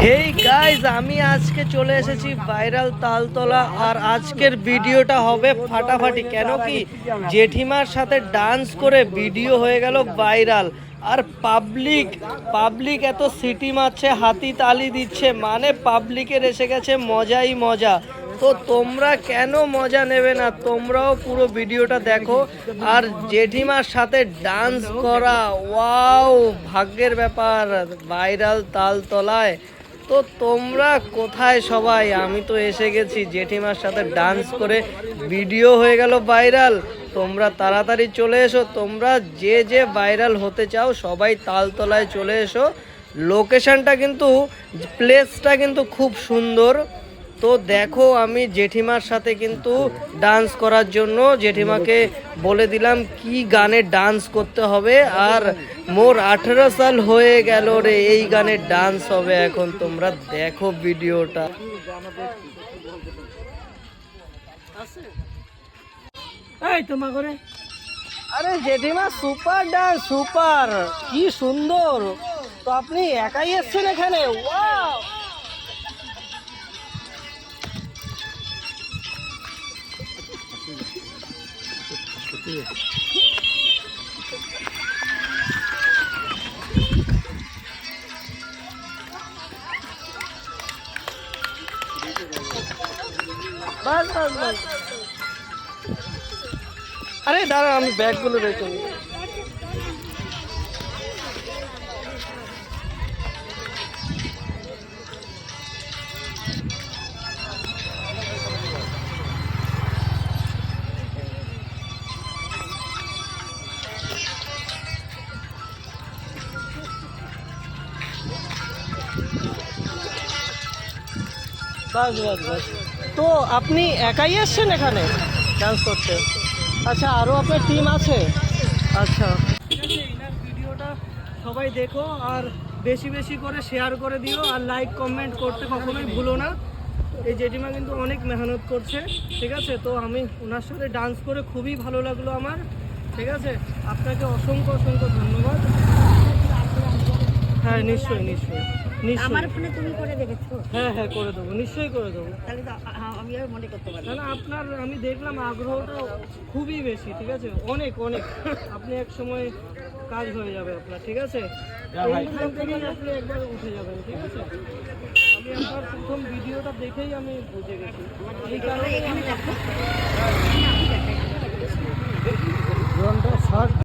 Hey guys, আমি আজকে চলে এসেছি ভাইরাল তালতলা। আর আজকের ভিডিওটা হবে ফাটাফাটি। কেন কি জেঠিমার সাথে ডান্স করে ভিডিও হয়ে গেল ভাইরাল। আর পাবলিক এত সিটি মারছে, হাতি তালি দিচ্ছে, মানে পাবলিকের এসে গেছে মজাই মজা। তো তোমরা কেন মজা নেবে না? তোমরাও পুরো ভিডিওটা দেখো। আর জেঠিমার সাথে ডান্স করা, ওয়াও, ভাগ্যের ব্যাপার। ভাইরাল তালতলায় তো তোমরা কোথায় সবাই? আমি তো এসে গেছি, জেঠিমার সাথে ডান্স করে ভিডিও হয়ে গেল ভাইরাল। তোমরা তাড়াতাড়ি চলে এসো। তোমরা যে যে ভাইরাল হতে চাও সবাই তালতলায় চলে এসো। লোকেশনটা কিন্তু, প্লেসটা কিন্তু খুব সুন্দর। তো দেখো, আমি জেঠিমার সাথে কিন্তু ডান্স করার জন্য জেঠিমাকে বলে দিলাম কি গানে ডান্স করতে হবে। আর মোর 18 সাল হয়ে গেল রে, এই গানে ডান্স হবে এখন। তোমরা দেখো ভিডিওটা। এই তোমার করে, আরে জেঠিমা সুপার ডান্স, সুপার, কি সুন্দর। তো আপনি একাই এসছেন এখানে? ওয়াও, বাস বাস বাস। আরে দাঁড়া, আমি ব্যাগগুলো রেখে নিই। বাস বাস বাস। তো আপনি একাই এসছেন এখানে ডান্স করতে? আচ্ছা, আরও আপনার টিম আছে? আচ্ছা, এনার ভিডিওটা সবাই দেখো, আর বেশি বেশি করে শেয়ার করে দিও, আর লাইক কমেন্ট করতে কখনোই ভুলো না। এই জেঠিমা কিন্তু অনেক মেহনত করছে, ঠিক আছে? তো আমি ওনার সাথে ডান্স করে খুবই ভালো লাগলো আমার, ঠিক আছে? আপনাকে অসংখ্য অসংখ্য ধন্যবাদ। হ্যাঁ, নিশ্চয়ই নিশ্চয়ই নিশ্চয়ই। আমার ফোনে তুমি করে দেখেছো? হ্যাঁ হ্যাঁ, করে দেবো, নিশ্চয়ই করে দেবো। তাহলে তো আমি আর মনে করতে পারি না, আপনার আমি দেখলাম আগ্রহটা খুবই বেশি, ঠিক আছে? অনেক অনেক। আপনি এক সময় কাজ হয়ে যাবে আপনার, ঠিক আছে? এইখান থেকেই আপনি একবার উঠে যাবেন, ঠিক আছে? আমি একবার প্রথম ভিডিওটা দেখেই আমি বুঝে গেছি। এই কারণে এখানে দেখো।